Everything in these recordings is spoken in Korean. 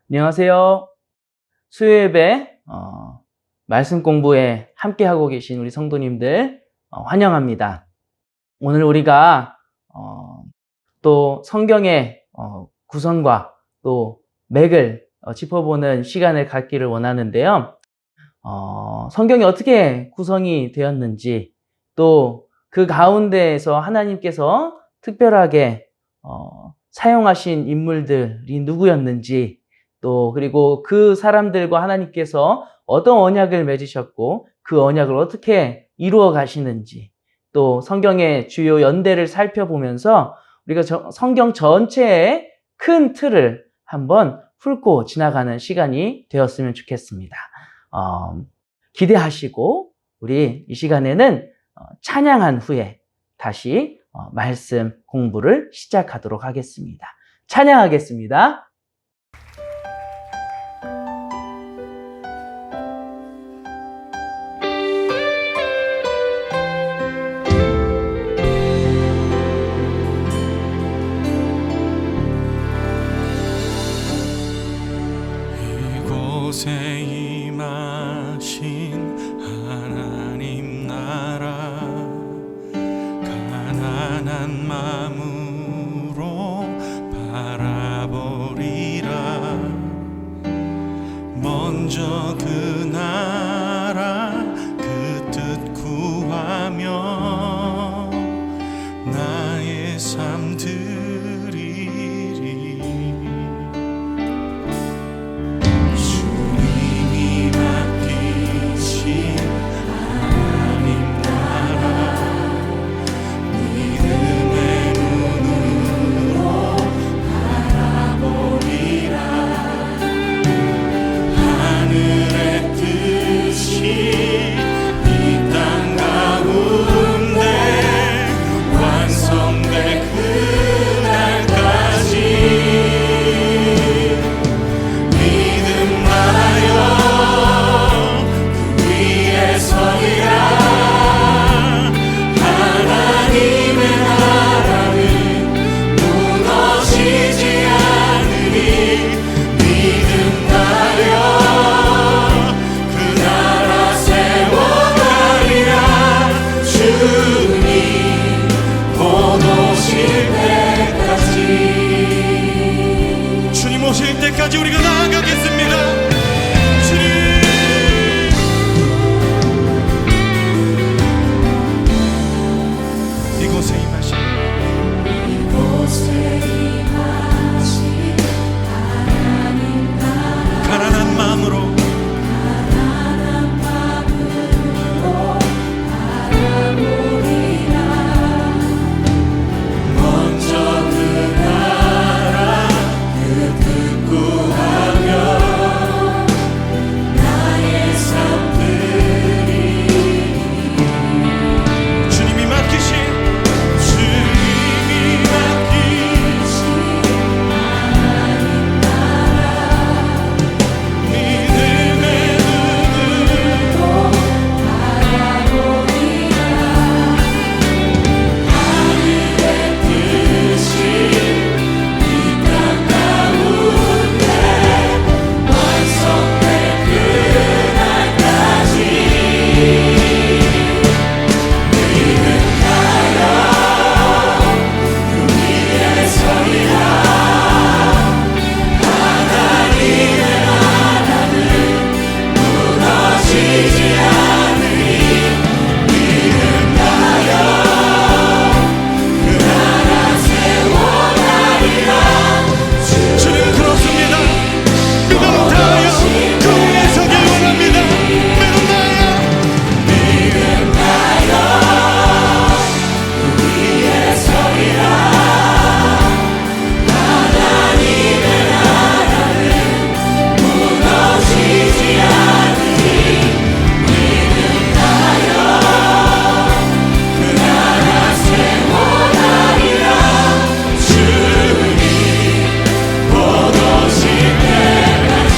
안녕하세요. 수요예배 말씀 공부에 함께하고 계신 우리 성도님들 환영합니다. 오늘 우리가 또 성경의 구성과 또 맥을 짚어보는 시간을 갖기를 원하는데요. 성경이 어떻게 구성이 되었는지, 또 그 가운데에서 하나님께서 특별하게 사용하신 인물들이 누구였는지, 또 그리고 그 사람들과 하나님께서 어떤 언약을 맺으셨고 그 언약을 어떻게 이루어 가시는지, 또 성경의 주요 연대를 살펴보면서 우리가 성경 전체의 큰 틀을 한번 훑고 지나가는 시간이 되었으면 좋겠습니다. 기대하시고 우리 이 시간에는 찬양한 후에 다시 말씀 공부를 시작하도록 하겠습니다. 찬양하겠습니다. 이곳에 임하신 하나님 나라, 가난한 마음으로 바라보리라. 먼저 그 나라 그 뜻 구하며 나의 삶 드리리. 주님이 맡기신 하나님 나라, 믿음의 눈으로 바라보리라. 하늘의 뜻이 이 땅 가운데 완성될 그날까지 믿음하여 그 위에 서리라. 하나님의 나라는 무너지지 않으니 믿음하여 그 나라 세워가리라. 주님 곧 오실 때까지, 주님 오실 때까지 우리가 나아가겠습니다. 주님, 이곳에 임하신 가난한 마음으로 먼저 그 나라 그 뜻 구하며 나의 삶 드리리. 주님이 맡기신 믿음의 눈으로 하늘의 뜻이 이 땅 가운데 완성될 그날까지 믿음하여 그 위에 서리라. 하나님의 나라는 무너지지 않으니 믿음하여 그 나라 세워가리라. 주님 그렇습니다. 믿음 다하여 그 위에 서길 원합니다. 믿음 다하여 그 위에 서리라. 하나님의 나라는 무너지지 않으니 믿음하여 그 나라 세워가리라. 주님 곧 오실 때까지.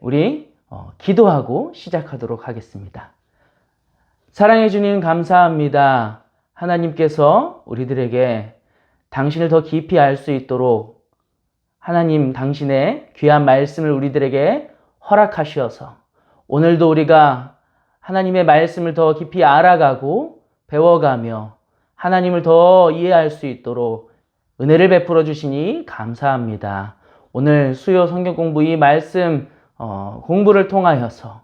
우리 기도하고 시작하도록 하겠습니다. 사랑해 주님 감사합니다. 하나님께서 우리들에게 당신을 더 깊이 알 수 있도록 하나님 당신의 귀한 말씀을 우리들에게 허락하시어서 오늘도 우리가 하나님의 말씀을 더 깊이 알아가고 배워가며 하나님을 더 이해할 수 있도록 은혜를 베풀어 주시니 감사합니다. 오늘 수요 성경 공부 이 말씀 공부를 통하여서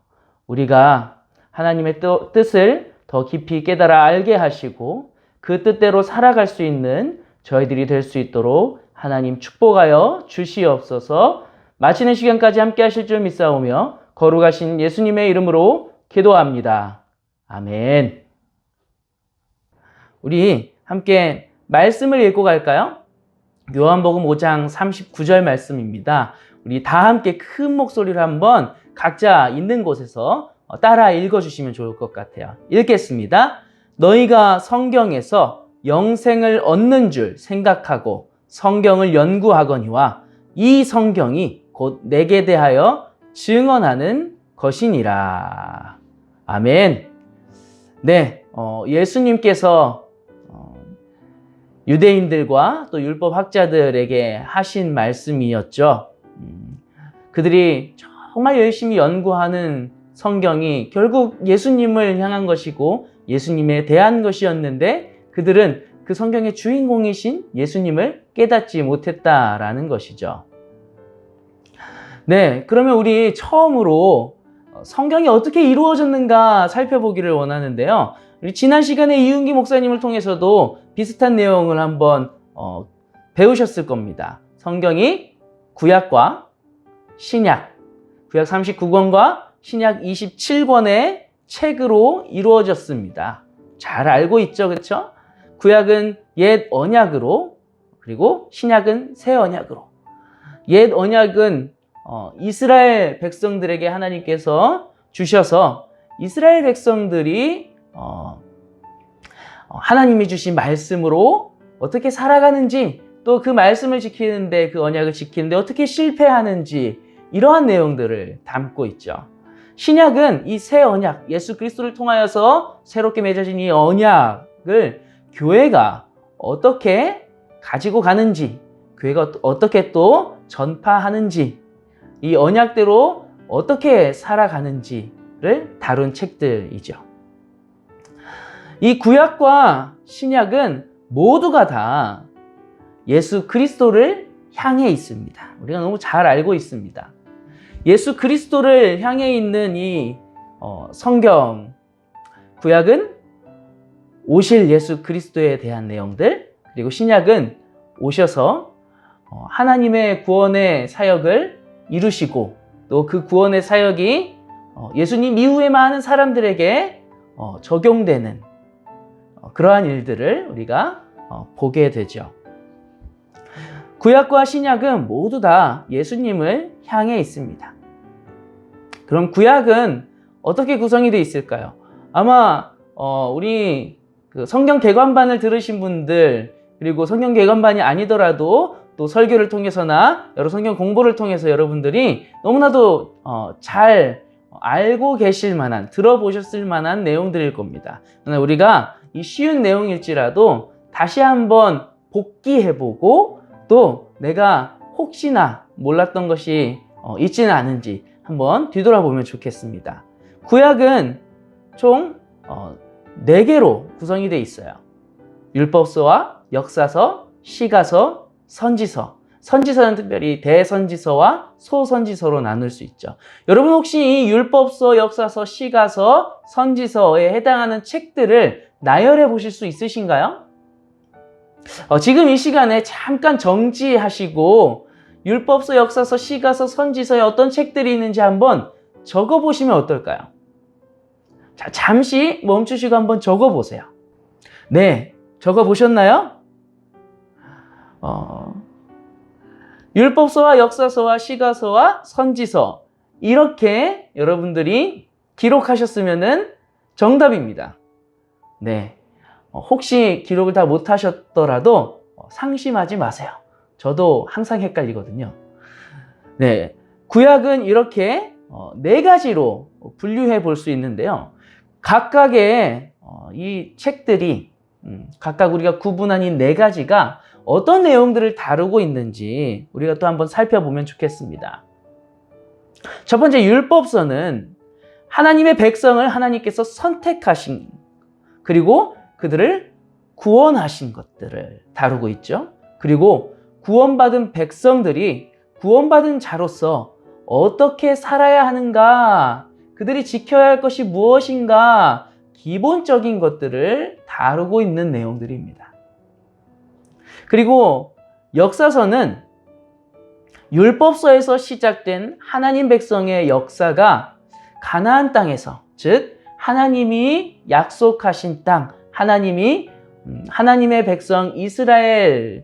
우리가 하나님의 뜻을 더 깊이 깨달아 알게 하시고 그 뜻대로 살아갈 수 있는 저희들이 될 수 있도록 하나님 축복하여 주시옵소서. 마치는 시간까지 함께 하실 줄 믿사오며 거룩하신 예수님의 이름으로 기도합니다. 아멘. 우리 함께 말씀을 읽고 갈까요? 요한복음 5장 39절 말씀입니다. 우리 다 함께 큰 목소리로 한번 각자 있는 곳에서 따라 읽어주시면 좋을 것 같아요. 읽겠습니다. 너희가 성경에서 영생을 얻는 줄 생각하고 성경을 연구하거니와 이 성경이 곧 내게 대하여 증언하는 것이니라. 아멘. 네, 예수님께서 유대인들과 또 율법학자들에게 하신 말씀이었죠. 그들이 정말 열심히 연구하는 성경이 결국 예수님을 향한 것이고 예수님에 대한 것이었는데 그들은 그 성경의 주인공이신 예수님을 깨닫지 못했다라는 것이죠. 네, 그러면 우리 처음으로 성경이 어떻게 이루어졌는가 살펴보기를 원하는데요. 우리 지난 시간에 이윤기 목사님을 통해서도 비슷한 내용을 한번 배우셨을 겁니다. 성경이 구약과 신약, 구약 39권과 신약 27권의 책으로 이루어졌습니다. 잘 알고 있죠, 그렇죠? 구약은 옛 언약으로, 그리고 신약은 새 언약으로. 옛 언약은 이스라엘 백성들에게 하나님께서 주셔서 이스라엘 백성들이 하나님이 주신 말씀으로 어떻게 살아가는지, 또 그 말씀을 지키는데, 그 언약을 지키는데 어떻게 실패하는지, 이러한 내용들을 담고 있죠. 신약은 이 새 언약, 예수 그리스도를 통하여서 새롭게 맺어진 이 언약을 교회가 어떻게 가지고 가는지, 교회가 어떻게 또 전파하는지, 이 언약대로 어떻게 살아가는지를 다룬 책들이죠. 이 구약과 신약은 모두가 다 예수 그리스도를 향해 있습니다. 우리가 너무 잘 알고 있습니다. 예수 그리스도를 향해 있는 이 성경, 구약은 오실 예수 그리스도에 대한 내용들, 그리고 신약은 오셔서 하나님의 구원의 사역을 이루시고 또 그 구원의 사역이 예수님 이후에 많은 사람들에게 적용되는 그러한 일들을 우리가 보게 되죠. 구약과 신약은 모두 다 예수님을 향해 있습니다. 그럼 구약은 어떻게 구성이 되어 있을까요? 아마 우리 그 성경 개관반을 들으신 분들, 그리고 성경 개관반이 아니더라도 또 설교를 통해서나 여러 성경 공부를 통해서 여러분들이 너무나도 잘 알고 계실 만한, 들어보셨을 만한 내용들일 겁니다. 그러나 우리가 이 쉬운 내용일지라도 다시 한번 복기해보고 또 내가 혹시나 몰랐던 것이 있지는 않은지 한번 뒤돌아보면 좋겠습니다. 구약은 총 4개로 구성이 되어 있어요. 율법서와 역사서, 시가서, 선지서. 선지서는 특별히 대선지서와 소선지서로 나눌 수 있죠. 여러분 혹시 이 율법서, 역사서, 시가서, 선지서에 해당하는 책들을 나열해 보실 수 있으신가요? 지금 이 시간에 잠깐 정지하시고 율법서, 역사서, 시가서, 선지서에 어떤 책들이 있는지 한번 적어보시면 어떨까요? 자, 잠시 멈추시고 한번 적어보세요. 네, 적어보셨나요? 율법서와 역사서와 시가서와 선지서, 이렇게 여러분들이 기록하셨으면 정답입니다. 네, 혹시 기록을 다 못하셨더라도 상심하지 마세요. 저도 항상 헷갈리거든요. 네, 구약은 이렇게 4가지로 분류해 볼 수 있는데요. 각각의 이 책들이 각각 우리가 구분한 이 4가지가 어떤 내용들을 다루고 있는지 우리가 또 한번 살펴보면 좋겠습니다. 첫 번째, 율법서는 하나님의 백성을 하나님께서 선택하신, 그리고 그들을 구원하신 것들을 다루고 있죠. 그리고 구원받은 백성들이 구원받은 자로서 어떻게 살아야 하는가, 그들이 지켜야 할 것이 무엇인가, 기본적인 것들을 다루고 있는 내용들입니다. 그리고 역사서는 율법서에서 시작된 하나님 백성의 역사가 가나안 땅에서, 즉 하나님이 약속하신 땅, 하나님의 백성 이스라엘을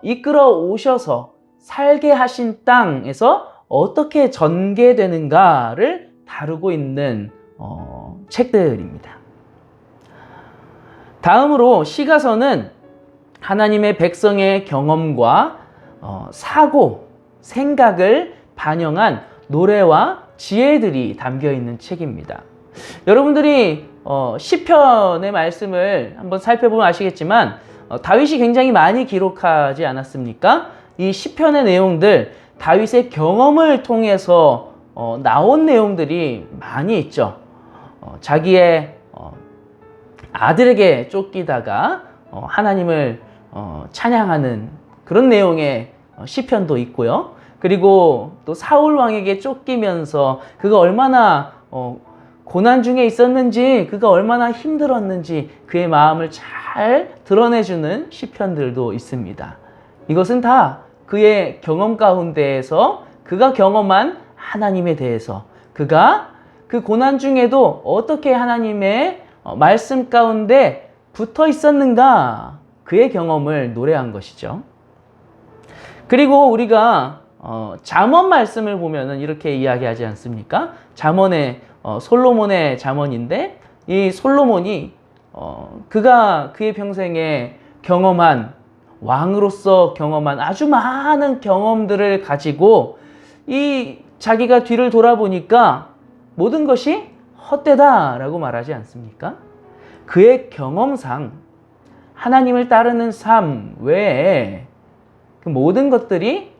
이끌어 오셔서 살게 하신 땅에서 어떻게 전개되는가를 다루고 있는 책들입니다. 다음으로 시가서는 하나님의 백성의 경험과 사고, 생각을 반영한 노래와 지혜들이 담겨 있는 책입니다. 여러분들이 시편의 말씀을 한번 살펴보면 아시겠지만 다윗이 굉장히 많이 기록하지 않았습니까? 이 시편의 내용들, 다윗의 경험을 통해서 나온 내용들이 많이 있죠. 자기의 아들에게 쫓기다가 하나님을 찬양하는 그런 내용의 시편도 있고요. 그리고 또 사울 왕에게 쫓기면서 그가 얼마나 고난 중에 있었는지, 그가 얼마나 힘들었는지 그의 마음을 잘 드러내주는 시편들도 있습니다. 이것은 다 그의 경험 가운데에서 그가 경험한 하나님에 대해서, 그가 그 고난 중에도 어떻게 하나님의 말씀 가운데 붙어 있었는가, 그의 경험을 노래한 것이죠. 그리고 우리가 잠언 말씀을 보면은 이렇게 이야기하지 않습니까? 잠언의 솔로몬의 잠언인데, 이 솔로몬이 그가 그의 평생에 경험한, 왕으로서 경험한 아주 많은 경험들을 가지고 이 자기가 뒤를 돌아보니까 모든 것이 헛되다라고 말하지 않습니까? 그의 경험상 하나님을 따르는 삶 외에 그 모든 것들이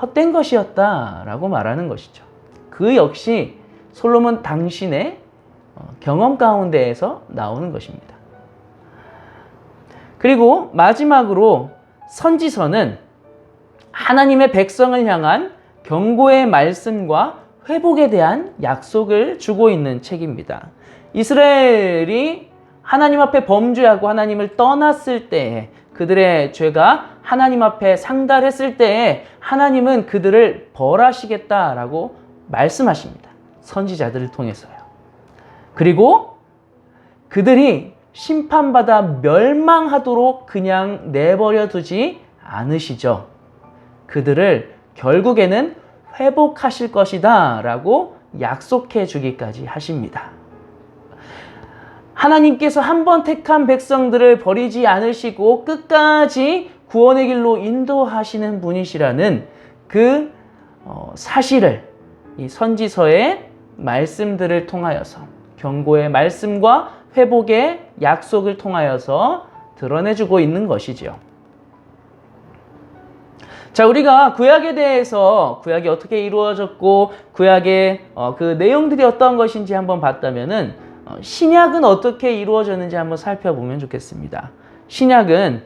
헛된 것이었다라고 말하는 것이죠. 그 역시 솔로몬 당신의 경험 가운데에서 나오는 것입니다. 그리고 마지막으로 선지서는 하나님의 백성을 향한 경고의 말씀과 회복에 대한 약속을 주고 있는 책입니다. 이스라엘이 하나님 앞에 범죄하고 하나님을 떠났을 때에, 그들의 죄가 하나님 앞에 상달했을 때에 하나님은 그들을 벌하시겠다라고 말씀하십니다. 선지자들을 통해서요. 그리고 그들이 심판받아 멸망하도록 그냥 내버려 두지 않으시죠. 그들을 결국에는 회복하실 것이다 라고 약속해 주기까지 하십니다. 하나님께서 한 번 택한 백성들을 버리지 않으시고 끝까지 구원의 길로 인도하시는 분이시라는 그 사실을 이 선지서의 말씀들을 통하여서, 경고의 말씀과 회복의 약속을 통하여서 드러내주고 있는 것이지요. 자, 우리가 구약에 대해서, 구약이 어떻게 이루어졌고 구약의 그 내용들이 어떤 것인지 한번 봤다면은 신약은 어떻게 이루어졌는지 한번 살펴보면 좋겠습니다. 신약은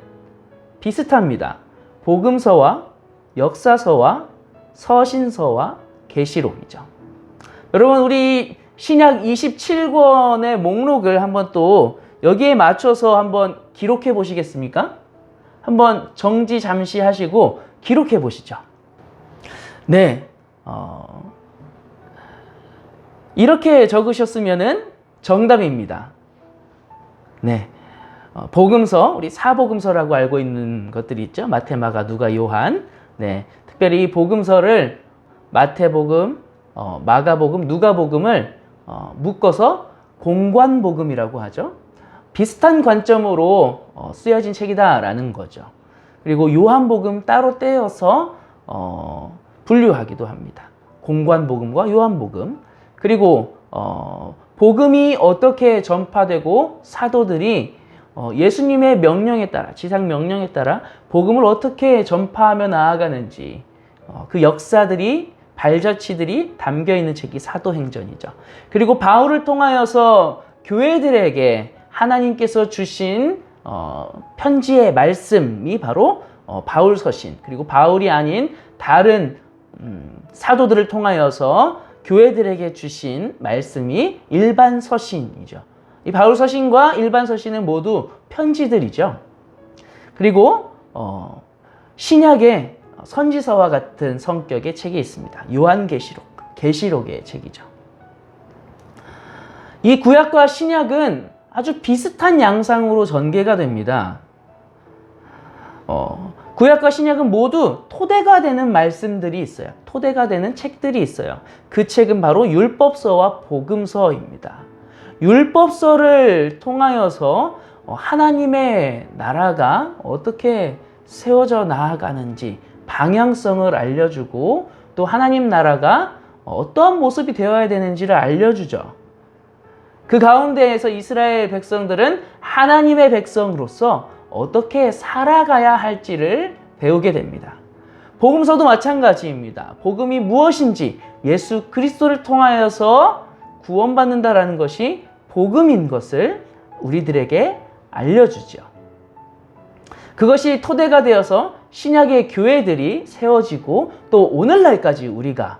비슷합니다. 복음서와 역사서와 서신서와 계시록이죠. 여러분, 우리 신약 27권의 목록을 한번 또 여기에 맞춰서 한번 기록해 보시겠습니까? 한번 정지 잠시 하시고 기록해 보시죠. 네, 이렇게 적으셨으면은 정답입니다. 네, 복음서, 우리 사복음서라고 알고 있는 것들이 있죠. 마태, 마가, 누가, 요한. 네, 특별히 이 복음서를 마태복음, 마가복음, 누가복음을 묶어서 공관복음이라고 하죠. 비슷한 관점으로 쓰여진 책이다라는 거죠. 그리고 요한복음 따로 떼어서 분류하기도 합니다. 공관복음과 요한복음. 그리고 복음이 어떻게 전파되고 사도들이 예수님의 명령에 따라, 지상 명령에 따라 복음을 어떻게 전파하며 나아가는지 그 역사들이, 발자취들이 담겨 있는 책이 사도행전이죠. 그리고 바울을 통하여서 교회들에게 하나님께서 주신 편지의 말씀이 바로 바울 서신, 그리고 바울이 아닌 다른 사도들을 통하여서 교회들에게 주신 말씀이 일반 서신이죠. 이 바울 서신과 일반 서신은 모두 편지들이죠. 그리고 신약의 선지서와 같은 성격의 책이 있습니다. 요한계시록, 계시록의 책이죠. 이 구약과 신약은 아주 비슷한 양상으로 전개가 됩니다. 구약과 신약은 모두 토대가 되는 말씀들이 있어요. 토대가 되는 책들이 있어요. 그 책은 바로 율법서와 복음서입니다. 율법서를 통하여서 하나님의 나라가 어떻게 세워져 나아가는지 방향성을 알려주고, 또 하나님 나라가 어떠한 모습이 되어야 되는지를 알려주죠. 그 가운데에서 이스라엘 백성들은 하나님의 백성으로서 어떻게 살아가야 할지를 배우게 됩니다. 복음서도 마찬가지입니다. 복음이 무엇인지, 예수 그리스도를 통하여서 구원받는다라는 것이 복음인 것을 우리들에게 알려주죠. 그것이 토대가 되어서 신약의 교회들이 세워지고, 또 오늘날까지 우리가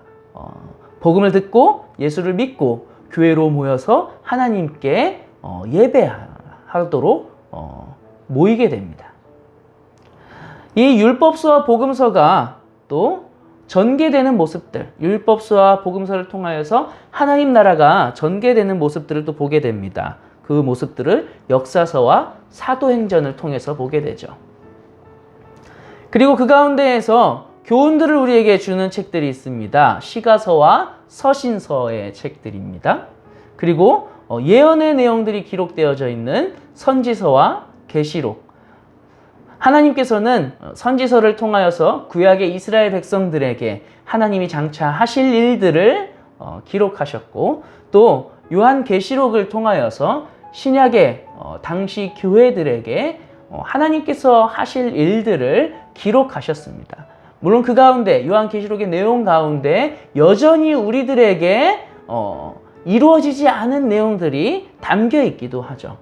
복음을 듣고 예수를 믿고 교회로 모여서 하나님께 예배하도록 모이게 됩니다. 이 율법서와 복음서가 또 전개되는 모습들, 율법서와 복음서를 통하여서 하나님 나라가 전개되는 모습들을 또 보게 됩니다. 그 모습들을 역사서와 사도행전을 통해서 보게 되죠. 그리고 그 가운데에서 교훈들을 우리에게 주는 책들이 있습니다. 시가서와 서신서의 책들입니다. 그리고 예언의 내용들이 기록되어져 있는 선지서와 계시록. 하나님께서는 선지서를 통하여서 구약의 이스라엘 백성들에게 하나님이 장차 하실 일들을 기록하셨고, 또 요한계시록을 통하여서 신약의 당시 교회들에게 하나님께서 하실 일들을 기록하셨습니다. 물론 그 가운데, 요한계시록의 내용 가운데 여전히 우리들에게 이루어지지 않은 내용들이 담겨 있기도 하죠.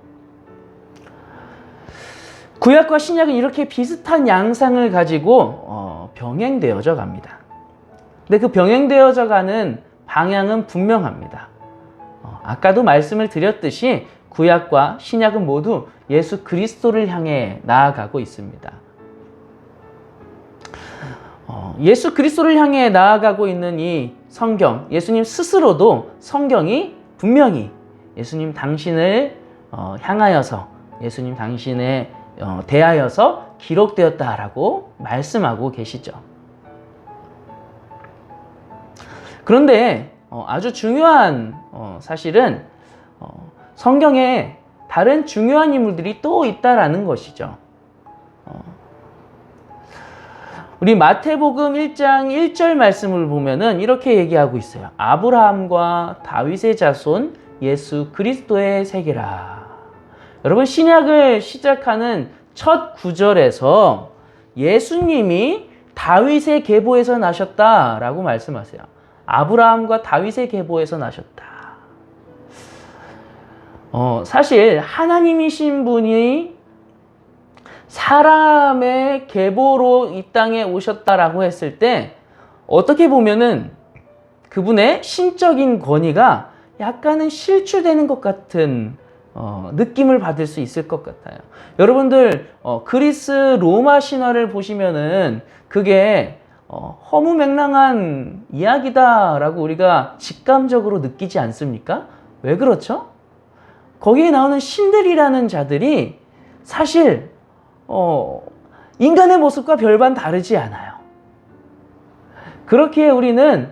구약과 신약은 이렇게 비슷한 양상을 가지고 병행되어져 갑니다. 근데 그 병행되어져 가는 방향은 분명합니다. 아까도 말씀을 드렸듯이 구약과 신약은 모두 예수 그리스도를 향해 나아가고 있습니다. 예수 그리스도를 향해 나아가고 있는 이 성경, 예수님 스스로도 성경이 분명히 예수님 당신을 향하여서, 예수님 당신에 대하여서 기록되었다라고 말씀하고 계시죠. 그런데 아주 중요한 사실은 성경에 다른 중요한 인물들이 또 있다라는 것이죠. 우리 마태복음 1장 1절 말씀을 보면은 이렇게 얘기하고 있어요. 아브라함과 다윗의 자손 예수 그리스도의 세계라. 여러분, 신약을 시작하는 첫 구절에서 예수님이 다윗의 계보에서 나셨다라고 말씀하세요. 아브라함과 다윗의 계보에서 나셨다. 사실 하나님이신 분이 사람의 계보로 이 땅에 오셨다라고 했을 때 어떻게 보면은 그분의 신적인 권위가 약간은 실추되는 것 같은 느낌을 받을 수 있을 것 같아요. 여러분들 그리스 로마 신화를 보시면은 그게 허무맹랑한 이야기다라고 우리가 직감적으로 느끼지 않습니까? 왜 그렇죠? 거기에 나오는 신들이라는 자들이 사실 인간의 모습과 별반 다르지 않아요. 그렇기에 우리는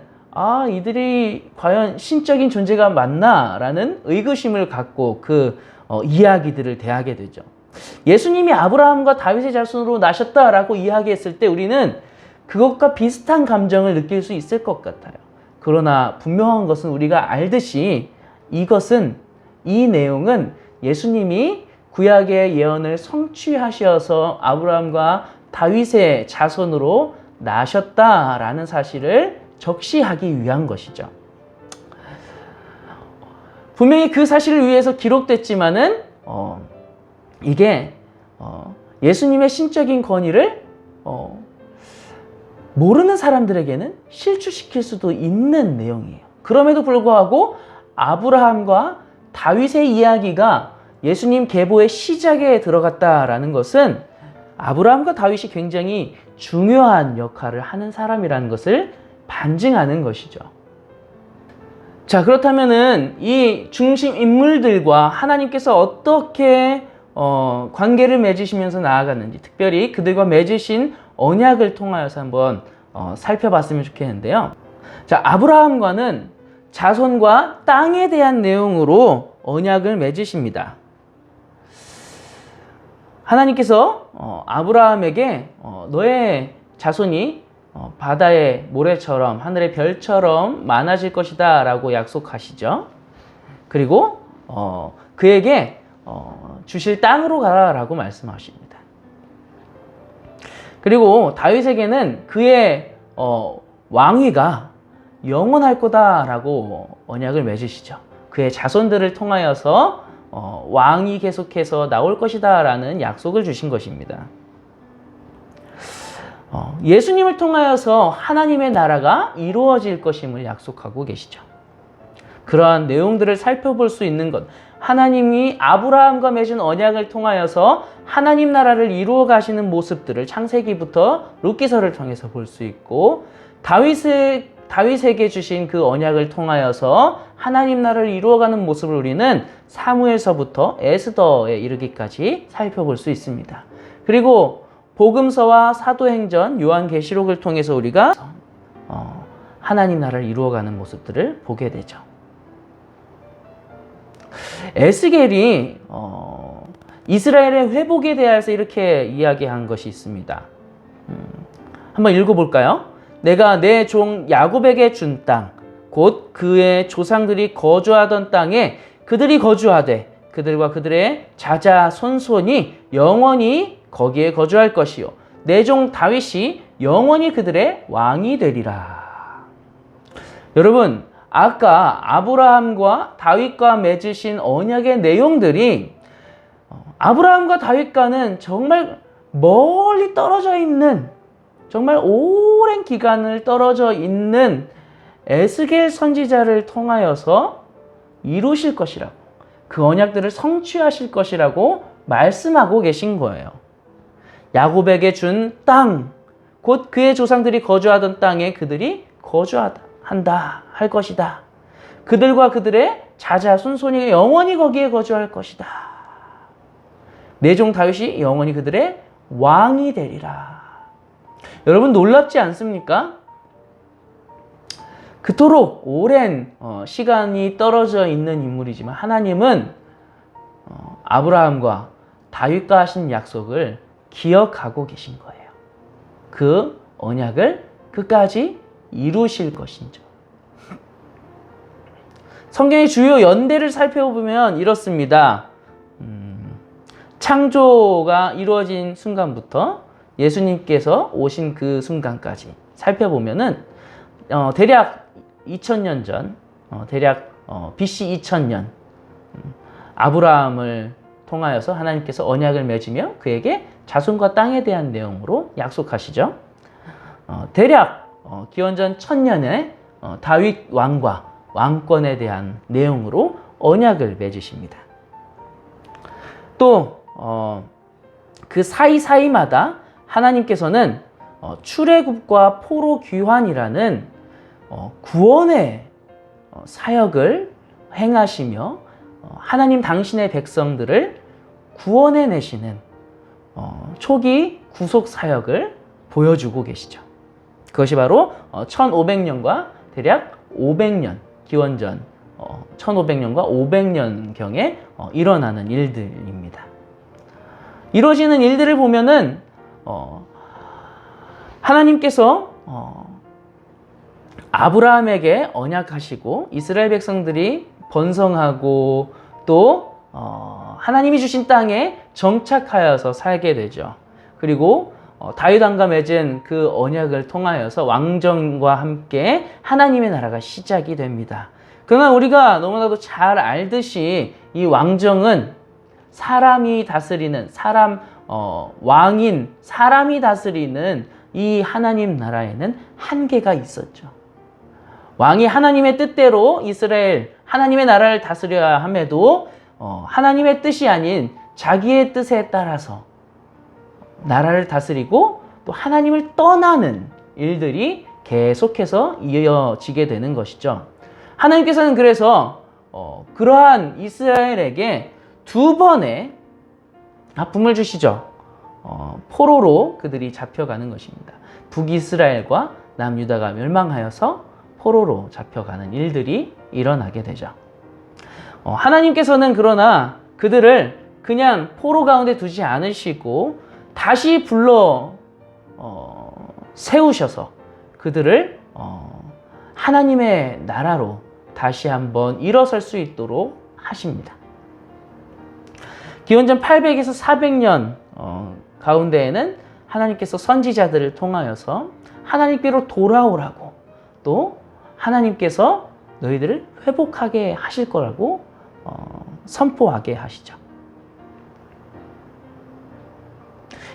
이들이 과연 신적인 존재가 맞나? 라는 의구심을 갖고 그 이야기들을 대하게 되죠. 예수님이 아브라함과 다윗의 자손으로 나셨다라고 이야기했을 때 우리는 그것과 비슷한 감정을 느낄 수 있을 것 같아요. 그러나 분명한 것은 우리가 알듯이 이 내용은 예수님이 구약의 예언을 성취하셔서 아브라함과 다윗의 자손으로 나셨다라는 사실을 적시하기 위한 것이죠. 분명히 그 사실을 위해서 기록됐지만은 이게 예수님의 신적인 권위를 모르는 사람들에게는 실추시킬 수도 있는 내용이에요. 그럼에도 불구하고 아브라함과 다윗의 이야기가 예수님 계보의 시작에 들어갔다라는 것은 아브라함과 다윗이 굉장히 중요한 역할을 하는 사람이라는 것을 반증하는 것이죠. 자, 그렇다면은 이 중심 인물들과 하나님께서 어떻게 관계를 맺으시면서 나아갔는지, 특별히 그들과 맺으신 언약을 통하여서 한번 살펴봤으면 좋겠는데요. 자, 아브라함과는 자손과 땅에 대한 내용으로 언약을 맺으십니다. 하나님께서 아브라함에게 너의 자손이 바다의 모래처럼 하늘의 별처럼 많아질 것이다 라고 약속하시죠. 그리고 그에게 주실 땅으로 가라 라고 말씀하십니다. 그리고 다윗에게는 그의 왕위가 영원할 거다 라고 언약을 맺으시죠. 그의 자손들을 통하여서 왕이 계속해서 나올 것이다 라는 약속을 주신 것입니다. 예수님을 통하여서 하나님의 나라가 이루어질 것임을 약속하고 계시죠. 그러한 내용들을 살펴볼 수 있는 것, 하나님이 아브라함과 맺은 언약을 통하여서 하나님 나라를 이루어 가시는 모습들을 창세기부터 룻기서를 통해서 볼 수 있고, 다윗에게 주신 그 언약을 통하여서 하나님 나라를 이루어가는 모습을 우리는 사무엘서부터 에스더에 이르기까지 살펴볼 수 있습니다. 그리고 복음서와 사도행전, 요한계시록을 통해서 우리가 하나님 나라를 이루어가는 모습들을 보게 되죠. 에스겔이 이스라엘의 회복에 대해서 이렇게 이야기한 것이 있습니다. 한번 읽어볼까요? 내가 내 종 야곱에게 준 땅, 곧 그의 조상들이 거주하던 땅에 그들이 거주하되 그들과 그들의 자자 손손이 영원히 거기에 거주할 것이요 내 종 다윗이 영원히 그들의 왕이 되리라. 여러분, 아까 아브라함과 다윗과 맺으신 언약의 내용들이 아브라함과 다윗과는 정말 멀리 떨어져 있는, 정말 오랜 기간을 떨어져 있는 에스겔 선지자를 통하여서 이루실 것이라고, 그 언약들을 성취하실 것이라고 말씀하고 계신 거예요. 야곱에게 준 땅, 곧 그의 조상들이 거주하던 땅에 그들이 거주한다 할 것이다. 그들과 그들의 자자 손손이 영원히 거기에 거주할 것이다. 내 종 다윗이 영원히 그들의 왕이 되리라. 여러분, 놀랍지 않습니까? 그토록 오랜 시간이 떨어져 있는 인물이지만 하나님은 아브라함과 다윗과 하신 약속을 기억하고 계신 거예요. 그 언약을 끝까지 이루실 것인죠. 성경의 주요 연대를 살펴보면 이렇습니다. 창조가 이루어진 순간부터 예수님께서 오신 그 순간까지 살펴보면은 대략 2000년 전, 대략 BC 2000년 아브라함을 통하여서 하나님께서 언약을 맺으며 그에게 자손과 땅에 대한 내용으로 약속하시죠. 대략 기원전 1000년에 다윗 왕과 왕권에 대한 내용으로 언약을 맺으십니다. 또 그 사이사이마다 하나님께서는 출애굽과 포로 귀환이라는 구원의 사역을 행하시며 하나님 당신의 백성들을 구원해 내시는 초기 구속 사역을 보여주고 계시죠. 그것이 바로 1500년과 대략 500년, 기원전 1500년과 500년경에 일어나는 일들입니다. 이루어지는 일들을 보면은 하나님께서 아브라함에게 언약하시고 이스라엘 백성들이 번성하고 또 하나님이 주신 땅에 정착하여서 살게 되죠. 그리고 다윗 왕과 맺은 그 언약을 통하여서 왕정과 함께 하나님의 나라가 시작이 됩니다. 그러나 우리가 너무나도 잘 알듯이 이 왕정은 사람이 다스리는 왕인 사람이 다스리는 이 하나님 나라에는 한계가 있었죠. 왕이 하나님의 뜻대로 이스라엘 하나님의 나라를 다스려야 함에도 하나님의 뜻이 아닌 자기의 뜻에 따라서 나라를 다스리고 또 하나님을 떠나는 일들이 계속해서 이어지게 되는 것이죠. 하나님께서는 그래서 그러한 이스라엘에게 2번의 아픔을 주시죠. 포로로 그들이 잡혀가는 것입니다. 북이스라엘과 남유다가 멸망하여서 포로로 잡혀가는 일들이 일어나게 되죠. 하나님께서는 그러나 그들을 그냥 포로 가운데 두지 않으시고 다시 불러 세우셔서 그들을 하나님의 나라로 다시 한번 일어설 수 있도록 하십니다. 기원전 800에서 400년 가운데에는 하나님께서 선지자들을 통하여서 하나님께로 돌아오라고 또 하나님께서 너희들을 회복하게 하실 거라고 선포하게 하시죠.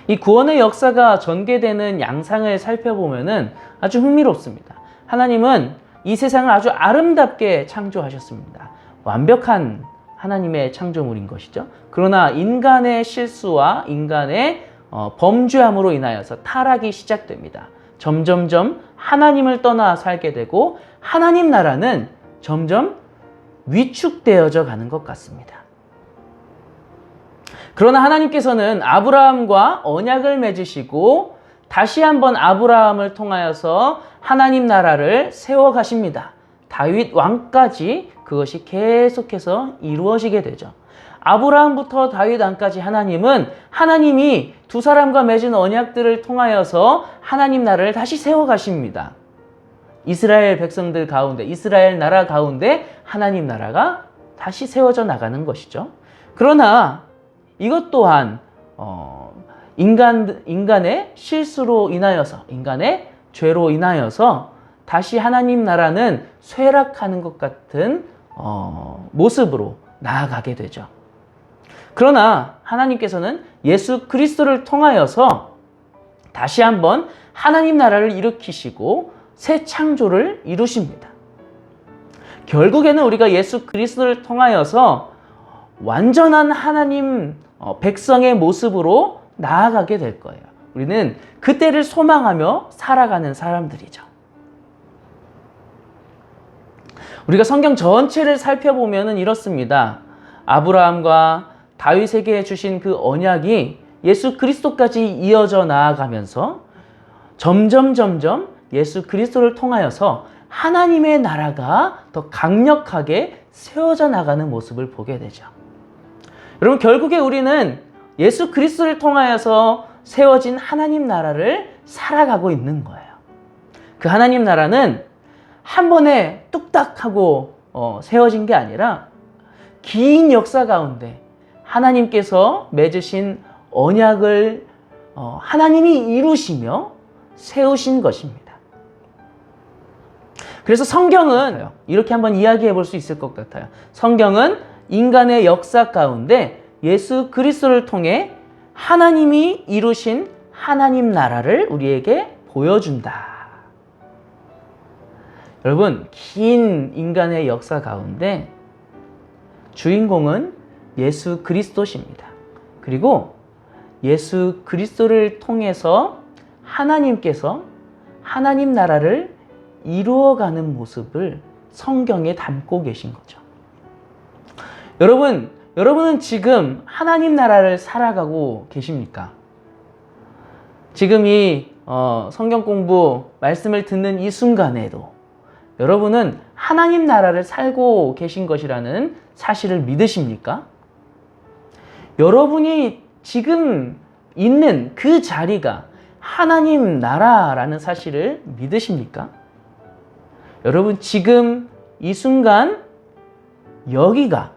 이 구원의 역사가 전개되는 양상을 살펴보면은 아주 흥미롭습니다. 하나님은 이 세상을 아주 아름답게 창조하셨습니다. 완벽한 하나님의 창조물인 것이죠. 그러나 인간의 실수와 인간의 범죄함으로 인하여서 타락이 시작됩니다. 점점점 하나님을 떠나 살게 되고 하나님 나라는 점점 위축되어져 가는 것 같습니다. 그러나 하나님께서는 아브라함과 언약을 맺으시고 다시 한번 아브라함을 통하여서 하나님 나라를 세워 가십니다. 다윗 왕까지 그것이 계속해서 이루어지게 되죠. 아브라함부터 다윗 왕까지 하나님은 하나님이 두 사람과 맺은 언약들을 통하여서 하나님 나라를 다시 세워 가십니다. 이스라엘 백성들 가운데, 이스라엘 나라 가운데 하나님 나라가 다시 세워져 나가는 것이죠. 그러나 이것 또한 인간의 실수로 인하여서, 인간의 죄로 인하여서 다시 하나님 나라는 쇠락하는 것 같은 모습으로 나아가게 되죠. 그러나 하나님께서는 예수 그리스도를 통하여서 다시 한번 하나님 나라를 일으키시고 새 창조를 이루십니다. 결국에는 우리가 예수 그리스도를 통하여서 완전한 하나님 백성의 모습으로 나아가게 될 거예요. 우리는 그때를 소망하며 살아가는 사람들이죠. 우리가 성경 전체를 살펴보면 이렇습니다. 아브라함과 다윗에게 주신 그 언약이 예수 그리스도까지 이어져 나아가면서 점점 예수 그리스도를 통하여서 하나님의 나라가 더 강력하게 세워져 나가는 모습을 보게 되죠. 여러분, 결국에 우리는 예수 그리스도를 통하여서 세워진 하나님 나라를 살아가고 있는 거예요. 그 하나님 나라는 한 번에 뚝딱 하고 세워진 게 아니라 긴 역사 가운데 하나님께서 맺으신 언약을 하나님이 이루시며 세우신 것입니다. 그래서 성경은 이렇게 한번 이야기해 볼 수 있을 것 같아요. 성경은 인간의 역사 가운데 예수 그리스도를 통해 하나님이 이루신 하나님 나라를 우리에게 보여준다. 여러분, 긴 인간의 역사 가운데 주인공은 예수 그리스도십니다. 그리고 예수 그리스도를 통해서 하나님께서 하나님 나라를 이루어가는 모습을 성경에 담고 계신 거죠. 여러분은 지금 하나님 나라를 살아가고 계십니까? 지금 이 성경 공부 말씀을 듣는 이 순간에도 여러분은 하나님 나라를 살고 계신 것이라는 사실을 믿으십니까? 여러분이 지금 있는 그 자리가 하나님 나라라는 사실을 믿으십니까? 여러분, 지금 이 순간 여기가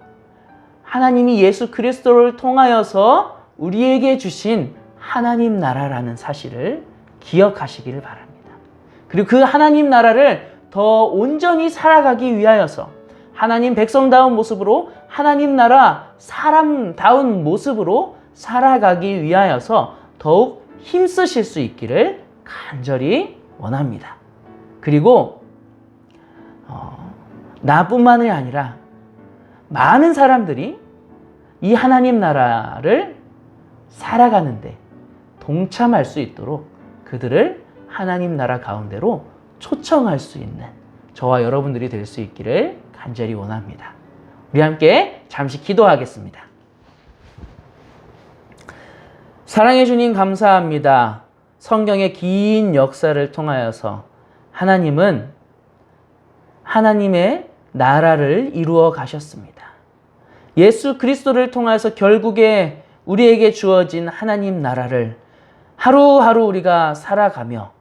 하나님이 예수 그리스도를 통하여서 우리에게 주신 하나님 나라라는 사실을 기억하시기를 바랍니다. 그리고 그 하나님 나라를 더 온전히 살아가기 위하여서 하나님 백성다운 모습으로 하나님 나라 사람다운 모습으로 살아가기 위하여서 더욱 힘쓰실 수 있기를 간절히 원합니다. 그리고 나뿐만이 아니라 많은 사람들이 이 하나님 나라를 살아가는데 동참할 수 있도록 그들을 하나님 나라 가운데로 초청할 수 있는 저와 여러분들이 될 수 있기를 간절히 원합니다. 우리 함께 잠시 기도하겠습니다. 사랑해 주님 감사합니다. 성경의 긴 역사를 통하여서 하나님은 하나님의 나라를 이루어 가셨습니다. 예수 그리스도를 통해서 결국에 우리에게 주어진 하나님 나라를 하루하루 우리가 살아가며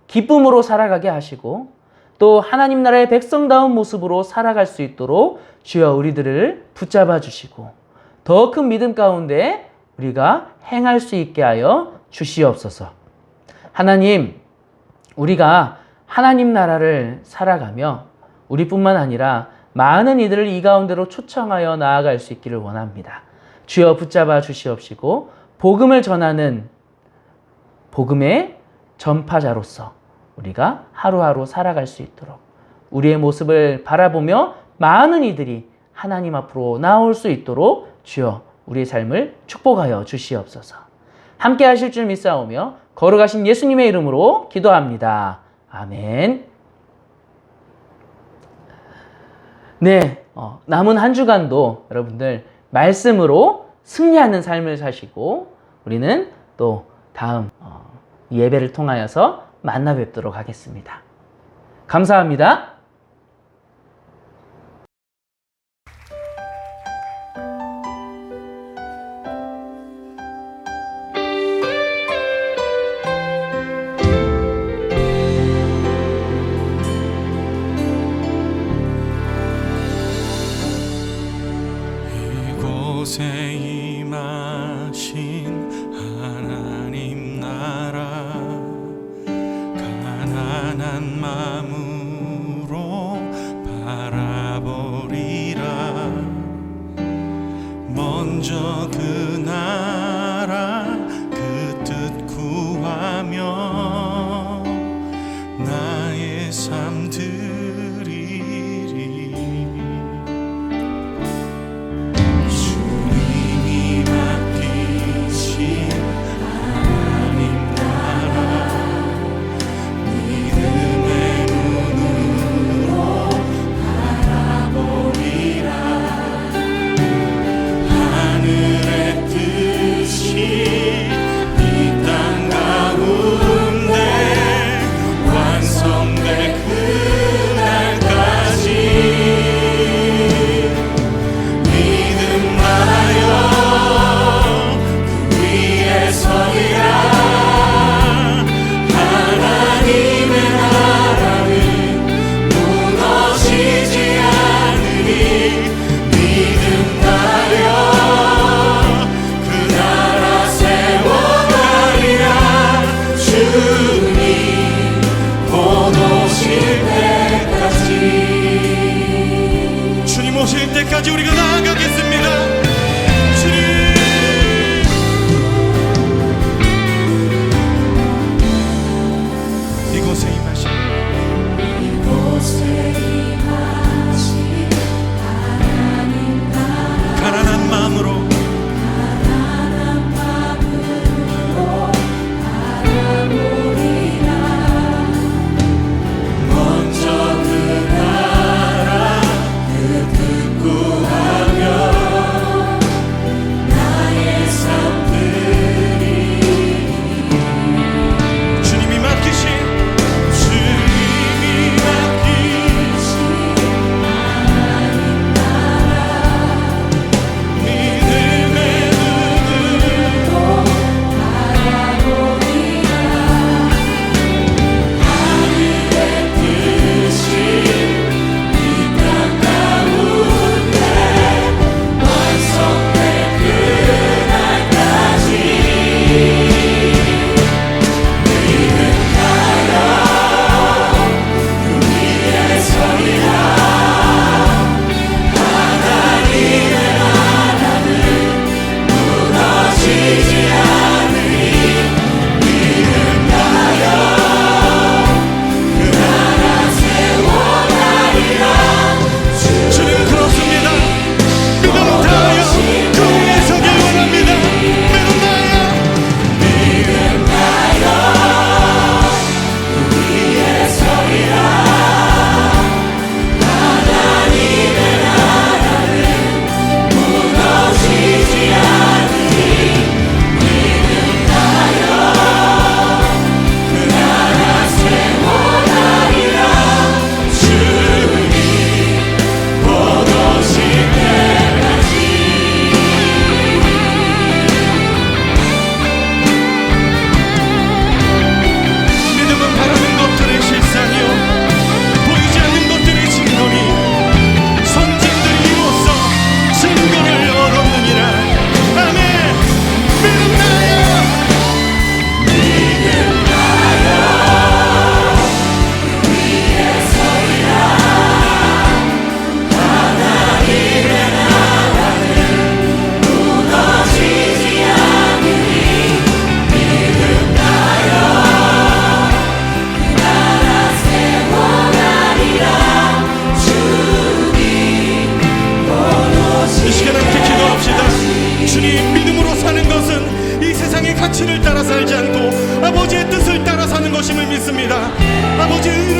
기쁨으로 살아가게 하시고 또 하나님 나라의 백성다운 모습으로 살아갈 수 있도록 주여 우리들을 붙잡아 주시고 더 큰 믿음 가운데 우리가 행할 수 있게 하여 주시옵소서. 하나님, 우리가 하나님 나라를 살아가며 우리뿐만 아니라 많은 이들을 이 가운데로 초청하여 나아갈 수 있기를 원합니다. 주여 붙잡아 주시옵시고 복음을 전하는 복음의 전파자로서 우리가 하루하루 살아갈 수 있도록 우리의 모습을 바라보며 많은 이들이 하나님 앞으로 나올 수 있도록 주여 우리의 삶을 축복하여 주시옵소서. 함께 하실 줄 믿사오며 거룩하신 예수님의 이름으로 기도합니다. 아멘. 네, 남은 한 주간도 여러분들 말씀으로 승리하는 삶을 사시고 우리는 또 다음 예배를 통하여서 만나 뵙도록 하겠습니다. 감사합니다. 이곳에 임하신 하나님 나라 가난한 마음으로 것임을 믿습니다. 아버지